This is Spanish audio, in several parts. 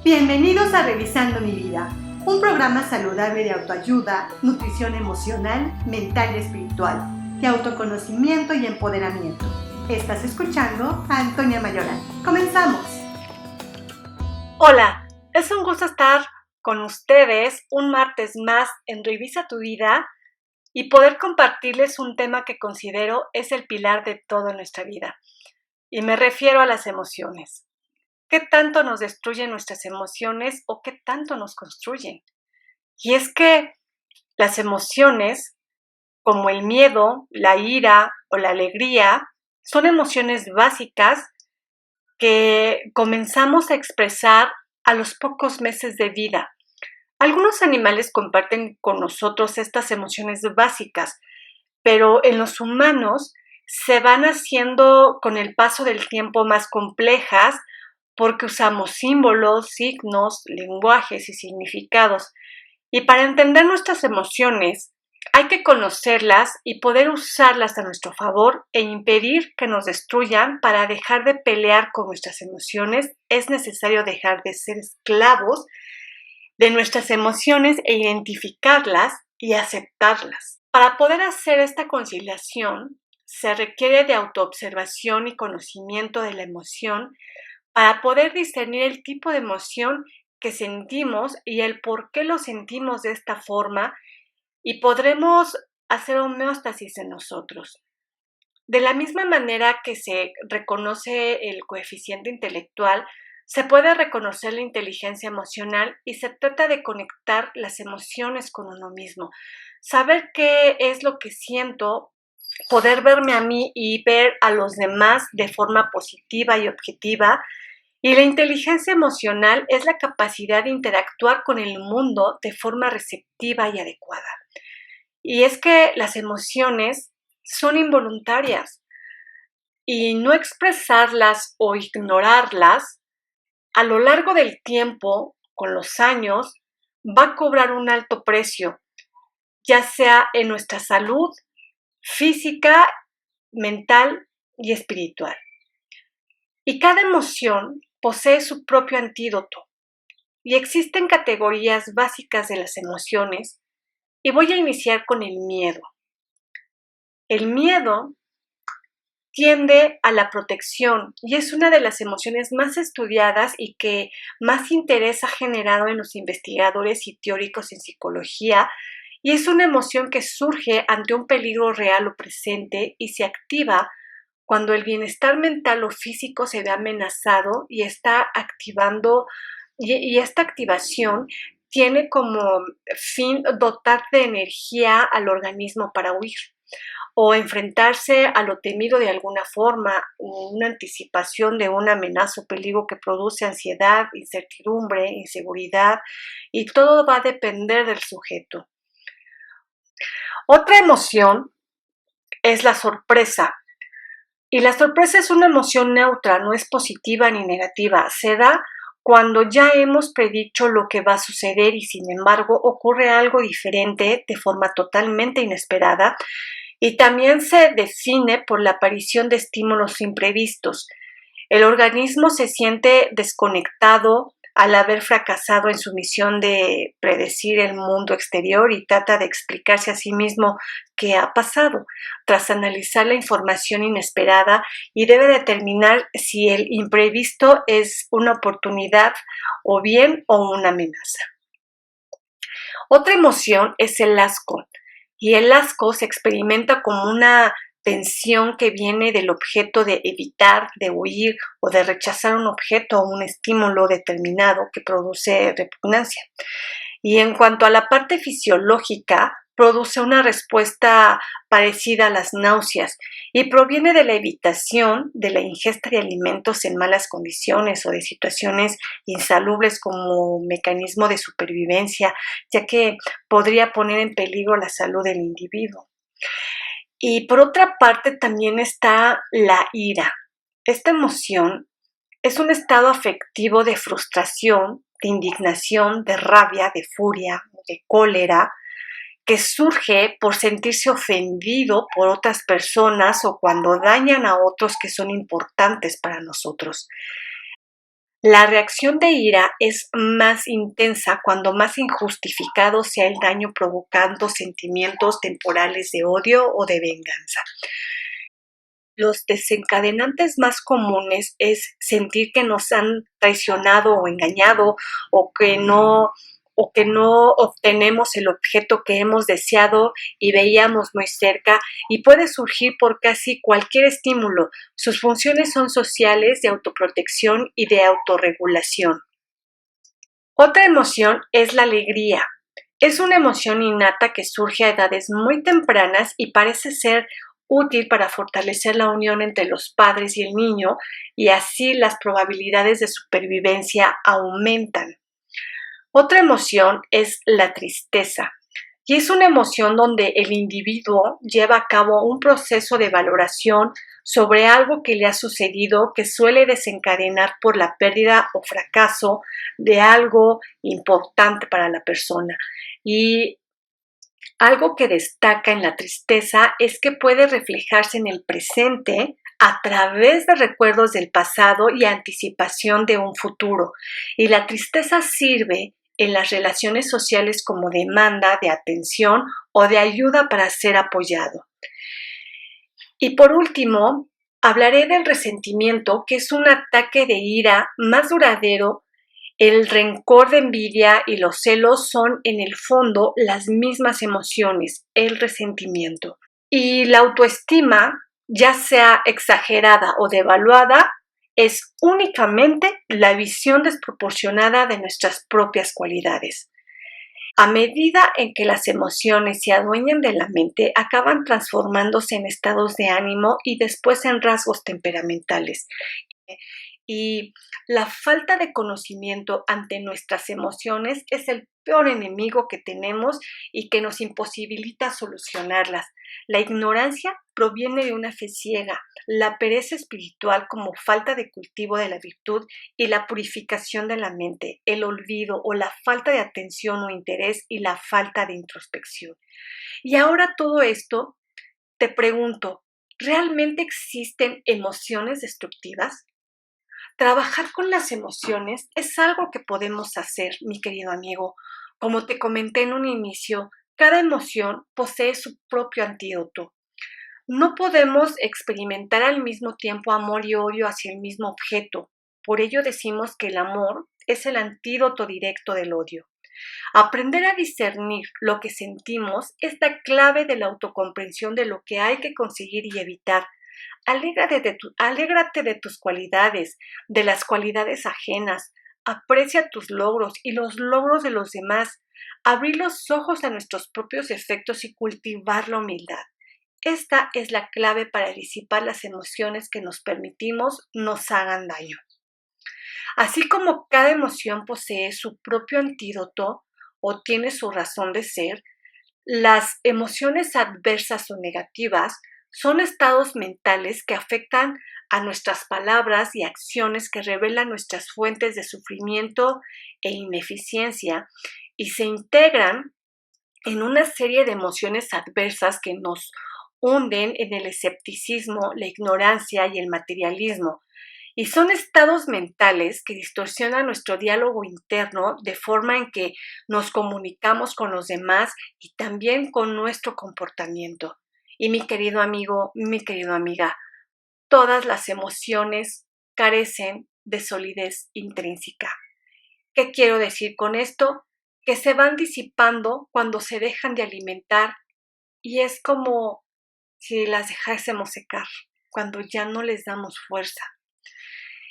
Bienvenidos a Revisando mi vida, un programa saludable de autoayuda, nutrición emocional, mental y espiritual, de autoconocimiento y empoderamiento. Estás escuchando a Antonia Mayoral. ¡Comenzamos! Hola, es un gusto estar con ustedes un martes más en Revisa tu vida y poder compartirles un tema que considero es el pilar de toda nuestra vida. Y me refiero a las emociones. ¿Qué tanto nos destruyen nuestras emociones o qué tanto nos construyen? Y es que las emociones, como el miedo, la ira o la alegría, son emociones básicas que comenzamos a expresar a los pocos meses de vida. Algunos animales comparten con nosotros estas emociones básicas, pero en los humanos se van haciendo con el paso del tiempo más complejas porque usamos símbolos, signos, lenguajes y significados. Y para entender nuestras emociones hay que conocerlas y poder usarlas a nuestro favor e impedir que nos destruyan. Para dejar de pelear con nuestras emociones es necesario dejar de ser esclavos de nuestras emociones e identificarlas y aceptarlas. Para poder hacer esta conciliación se requiere de autoobservación y conocimiento de la emoción para poder discernir el tipo de emoción que sentimos y el por qué lo sentimos de esta forma, y podremos hacer homeostasis en nosotros. De la misma manera que se reconoce el coeficiente intelectual, se puede reconocer la inteligencia emocional y se trata de conectar las emociones con uno mismo. Saber qué es lo que siento, poder verme a mí y ver a los demás de forma positiva y objetiva. Y la inteligencia emocional es la capacidad de interactuar con el mundo de forma receptiva y adecuada. Y es que las emociones son involuntarias y no expresarlas o ignorarlas a lo largo del tiempo, con los años, va a cobrar un alto precio, ya sea en nuestra salud física, mental y espiritual. Y cada emoción posee su propio antídoto y existen categorías básicas de las emociones, y voy a iniciar con el miedo. El miedo tiende a la protección y es una de las emociones más estudiadas y que más interés ha generado en los investigadores y teóricos en psicología, y es una emoción que surge ante un peligro real o presente y se activa cuando el bienestar mental o físico se ve amenazado y está activando, y esta activación tiene como fin dotar de energía al organismo para huir o enfrentarse a lo temido de alguna forma, una anticipación de una amenaza o peligro que produce ansiedad, incertidumbre, inseguridad, y todo va a depender del sujeto. Otra emoción es la sorpresa. Y la sorpresa es una emoción neutra, no es positiva ni negativa. Se da cuando ya hemos predicho lo que va a suceder y sin embargo ocurre algo diferente de forma totalmente inesperada, y también se define por la aparición de estímulos imprevistos. El organismo se siente desconectado al haber fracasado en su misión de predecir el mundo exterior y trata de explicarse a sí mismo qué ha pasado, tras analizar la información inesperada, y debe determinar si el imprevisto es una oportunidad o bien o una amenaza. Otra emoción es el asco, y el asco se experimenta como una tensión que viene del objeto de evitar, de huir o de rechazar un objeto o un estímulo determinado que produce repugnancia. Y en cuanto a la parte fisiológica, produce una respuesta parecida a las náuseas y proviene de la evitación de la ingesta de alimentos en malas condiciones o de situaciones insalubres como mecanismo de supervivencia, ya que podría poner en peligro la salud del individuo. Y por otra parte también está la ira. Esta emoción es un estado afectivo de frustración, de indignación, de rabia, de furia, de cólera, que surge por sentirse ofendido por otras personas o cuando dañan a otros que son importantes para nosotros. La reacción de ira es más intensa cuando más injustificado sea el daño, provocando sentimientos temporales de odio o de venganza. Los desencadenantes más comunes es sentir que nos han traicionado o engañado o que no obtenemos el objeto que hemos deseado y veíamos muy cerca, y puede surgir por casi cualquier estímulo. Sus funciones son sociales, de autoprotección y de autorregulación. Otra emoción es la alegría. Es una emoción innata que surge a edades muy tempranas y parece ser útil para fortalecer la unión entre los padres y el niño, y así las probabilidades de supervivencia aumentan. Otra emoción es la tristeza, y es una emoción donde el individuo lleva a cabo un proceso de valoración sobre algo que le ha sucedido, que suele desencadenar por la pérdida o fracaso de algo importante para la persona. Y algo que destaca en la tristeza es que puede reflejarse en el presente a través de recuerdos del pasado y anticipación de un futuro. Y la tristeza sirve en las relaciones sociales como demanda de atención o de ayuda para ser apoyado. Y por último, hablaré del resentimiento, que es un ataque de ira más duradero. El rencor, de envidia y los celos son en el fondo las mismas emociones, el resentimiento. Y la autoestima, ya sea exagerada o devaluada, es únicamente la visión desproporcionada de nuestras propias cualidades. A medida en que las emociones se adueñan de la mente, acaban transformándose en estados de ánimo y después en rasgos temperamentales. Y la falta de conocimiento ante nuestras emociones es el peor enemigo que tenemos y que nos imposibilita solucionarlas. La ignorancia proviene de una fe ciega, la pereza espiritual como falta de cultivo de la virtud y la purificación de la mente, el olvido o la falta de atención o interés y la falta de introspección. Y ahora todo esto, te pregunto, ¿realmente existen emociones destructivas? Trabajar con las emociones es algo que podemos hacer, mi querido amigo. Como te comenté en un inicio, cada emoción posee su propio antídoto. No podemos experimentar al mismo tiempo amor y odio hacia el mismo objeto. Por ello decimos que el amor es el antídoto directo del odio. Aprender a discernir lo que sentimos es la clave de la autocomprensión de lo que hay que conseguir y evitar. Alégrate de tus cualidades, de las cualidades ajenas. Aprecia tus logros y los logros de los demás. Abrir los ojos a nuestros propios defectos y cultivar la humildad. Esta es la clave para disipar las emociones que nos permitimos nos hagan daño. Así como cada emoción posee su propio antídoto o tiene su razón de ser, las emociones adversas o negativas son estados mentales que afectan a nuestras palabras y acciones, que revelan nuestras fuentes de sufrimiento e ineficiencia y se integran en una serie de emociones adversas que nos hunden en el escepticismo, la ignorancia y el materialismo. Y son estados mentales que distorsionan nuestro diálogo interno, de forma en que nos comunicamos con los demás y también con nuestro comportamiento. Y mi querido amigo, mi querida amiga, todas las emociones carecen de solidez intrínseca. ¿Qué quiero decir con esto? Que se van disipando cuando se dejan de alimentar, y es como si las dejásemos secar, cuando ya no les damos fuerza.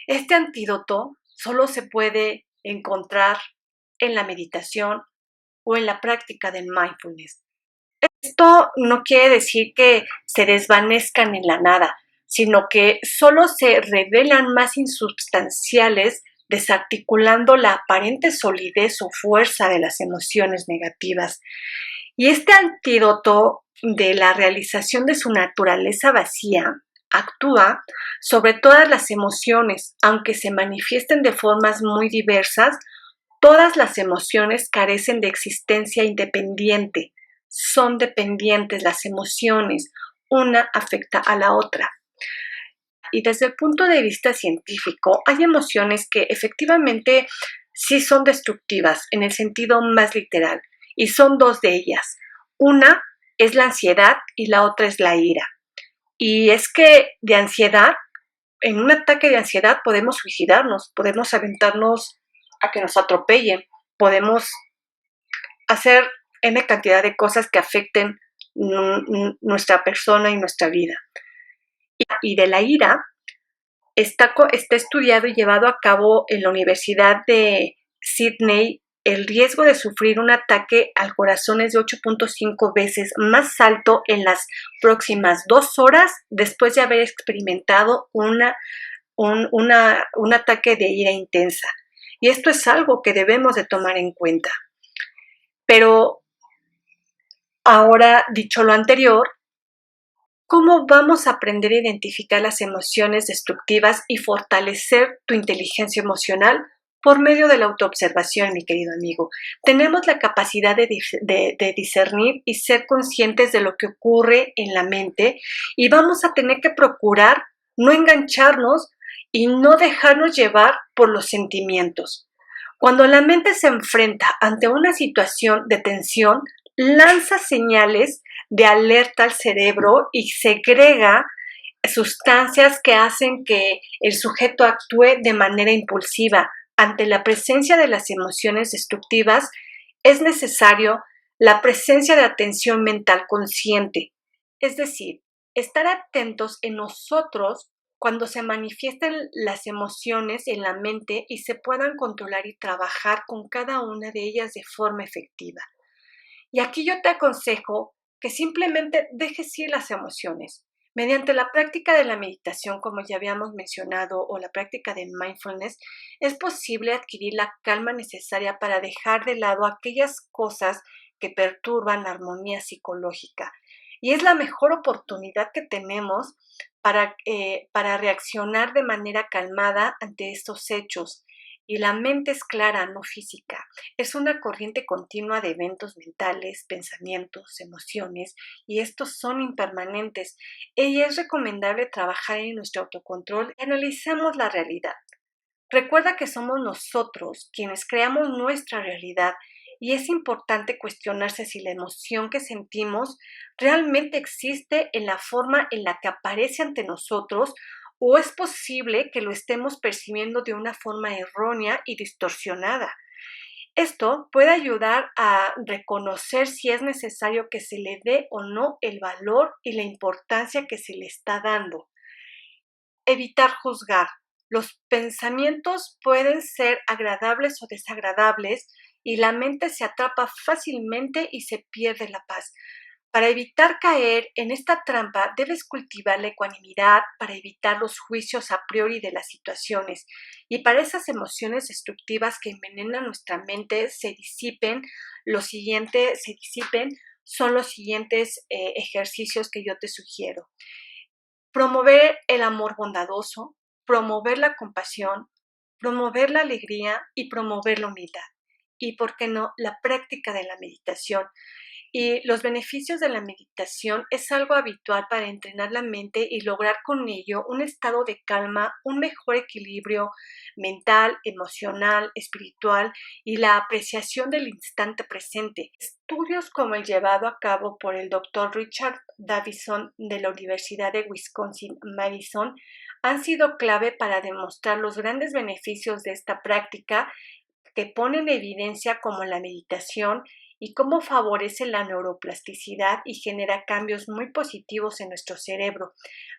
Este antídoto solo se puede encontrar en la meditación o en la práctica del mindfulness. Esto no quiere decir que se desvanezcan en la nada, sino que solo se revelan más insubstanciales, desarticulando la aparente solidez o fuerza de las emociones negativas. Y este antídoto de la realización de su naturaleza vacía actúa sobre todas las emociones, aunque se manifiesten de formas muy diversas. Todas las emociones carecen de existencia independiente, son dependientes las emociones, una afecta a la otra. Y desde el punto de vista científico, hay emociones que efectivamente sí son destructivas en el sentido más literal, y son dos de ellas. Una es la ansiedad y la otra es la ira. Y es que de ansiedad, en un ataque de ansiedad podemos suicidarnos, podemos aventarnos a que nos atropellen, podemos hacer N cantidad de cosas que afecten nuestra persona y nuestra vida. Y de la ira está estudiado y llevado a cabo en la Universidad de Sydney. El riesgo de sufrir un ataque al corazón es de 8.5 veces más alto en las próximas 2 horas después de haber experimentado un ataque de ira intensa. Y esto es algo que debemos de tomar en cuenta. Pero ahora, dicho lo anterior, ¿cómo vamos a aprender a identificar las emociones destructivas y fortalecer tu inteligencia emocional? Por medio de la autoobservación, mi querido amigo. Tenemos la capacidad de discernir y ser conscientes de lo que ocurre en la mente, y vamos a tener que procurar no engancharnos y no dejarnos llevar por los sentimientos. Cuando la mente se enfrenta ante una situación de tensión, lanza señales de alerta al cerebro y segrega sustancias que hacen que el sujeto actúe de manera impulsiva. Ante la presencia de las emociones destructivas, es necesario la presencia de atención mental consciente, es decir, estar atentos en nosotros cuando se manifiesten las emociones en la mente y se puedan controlar y trabajar con cada una de ellas de forma efectiva. Y aquí yo te aconsejo que simplemente dejes ir las emociones. Mediante la práctica de la meditación, como ya habíamos mencionado, o la práctica de mindfulness, es posible adquirir la calma necesaria para dejar de lado aquellas cosas que perturban la armonía psicológica. Y es la mejor oportunidad que tenemos para reaccionar de manera calmada ante estos hechos. Y la mente es clara, no física. Es una corriente continua de eventos mentales, pensamientos, emociones, y estos son impermanentes. Y es recomendable trabajar en nuestro autocontrol y analicemos la realidad. Recuerda que somos nosotros quienes creamos nuestra realidad, y es importante cuestionarse si la emoción que sentimos realmente existe en la forma en la que aparece ante nosotros, o es posible que lo estemos percibiendo de una forma errónea y distorsionada. Esto puede ayudar a reconocer si es necesario que se le dé o no el valor y la importancia que se le está dando. Evitar juzgar. Los pensamientos pueden ser agradables o desagradables, y la mente se atrapa fácilmente y se pierde la paz. Para evitar caer en esta trampa, debes cultivar la ecuanimidad para evitar los juicios a priori de las situaciones, y para esas emociones destructivas que envenenan nuestra mente se disipen son los siguientes ejercicios que yo te sugiero. Promover el amor bondadoso, promover la compasión, promover la alegría y promover la humildad. Y, ¿por qué no?, la práctica de la meditación. Y los beneficios de la meditación es algo habitual para entrenar la mente y lograr con ello un estado de calma, un mejor equilibrio mental, emocional, espiritual y la apreciación del instante presente. Estudios como el llevado a cabo por el Dr. Richard Davidson de la Universidad de Wisconsin-Madison han sido clave para demostrar los grandes beneficios de esta práctica, que pone en evidencia cómo la meditación y cómo favorece la neuroplasticidad y genera cambios muy positivos en nuestro cerebro,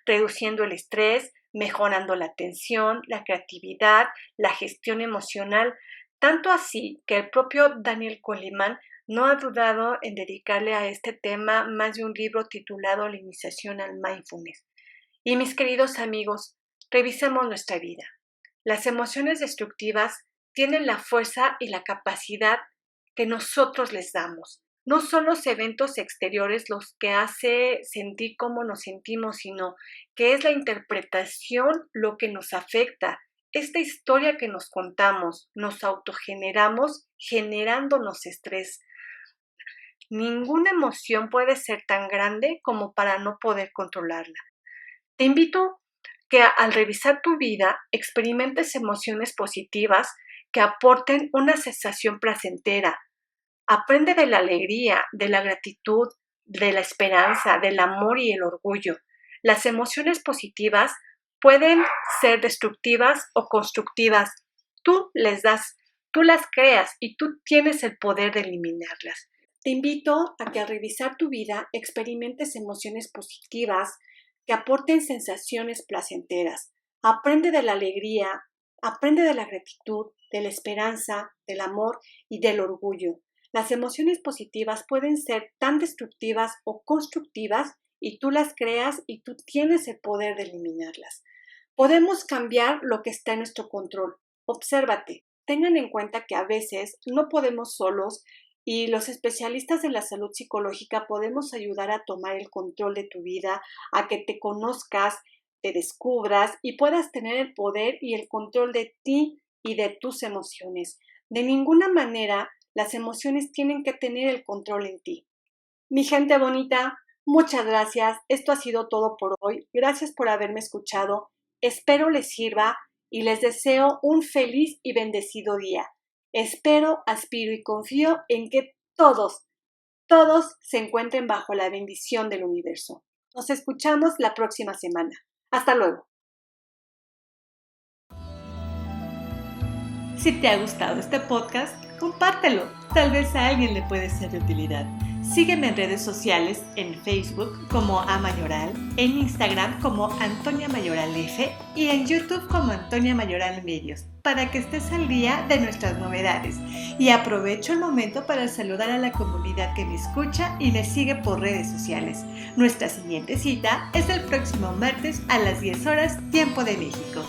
reduciendo el estrés, mejorando la atención, la creatividad, la gestión emocional, tanto así que el propio Daniel Goleman no ha dudado en dedicarle a este tema más de un libro titulado La iniciación al mindfulness. Y mis queridos amigos, revisemos nuestra vida. Las emociones destructivas tienen la fuerza y la capacidad que nosotros les damos. No son los eventos exteriores los que hace sentir cómo nos sentimos, sino que es la interpretación lo que nos afecta. Esta historia que nos contamos, nos autogeneramos generándonos estrés. Ninguna emoción puede ser tan grande como para no poder controlarla. Te invito que al revisar tu vida experimentes emociones positivas que aporten una sensación placentera. Aprende de la alegría, de la gratitud, de la esperanza, del amor y el orgullo. Las emociones positivas pueden ser destructivas o constructivas. Tú las creas y tú tienes el poder de eliminarlas. Te invito a que al revisar tu vida experimentes emociones positivas que aporten sensaciones placenteras. Aprende de la alegría, aprende de la gratitud, de la esperanza, del amor y del orgullo. Las emociones positivas pueden ser tan destructivas o constructivas y tú las creas y tú tienes el poder de eliminarlas. Podemos cambiar lo que está en nuestro control. Obsérvate. Tengan en cuenta que a veces no podemos solos y los especialistas de la salud psicológica podemos ayudar a tomar el control de tu vida, a que te conozcas, te descubras y puedas tener el poder y el control de ti y de tus emociones. De ninguna manera las emociones tienen que tener el control en ti. Mi gente bonita, muchas gracias. Esto ha sido todo por hoy. Gracias por haberme escuchado. Espero les sirva y les deseo un feliz y bendecido día. Espero, aspiro y confío en que todos se encuentren bajo la bendición del universo. Nos escuchamos la próxima semana. Hasta luego. Si te ha gustado este podcast, compártelo. Tal vez a alguien le puede ser de utilidad. Sígueme en redes sociales, en Facebook como Amayoral, en Instagram como Antonia Mayoral F y en YouTube como Antonia Mayoral Medios, para que estés al día de nuestras novedades. Y aprovecho el momento para saludar a la comunidad que me escucha y me sigue por redes sociales. Nuestra siguiente cita es el próximo martes a las 10 horas, tiempo de México.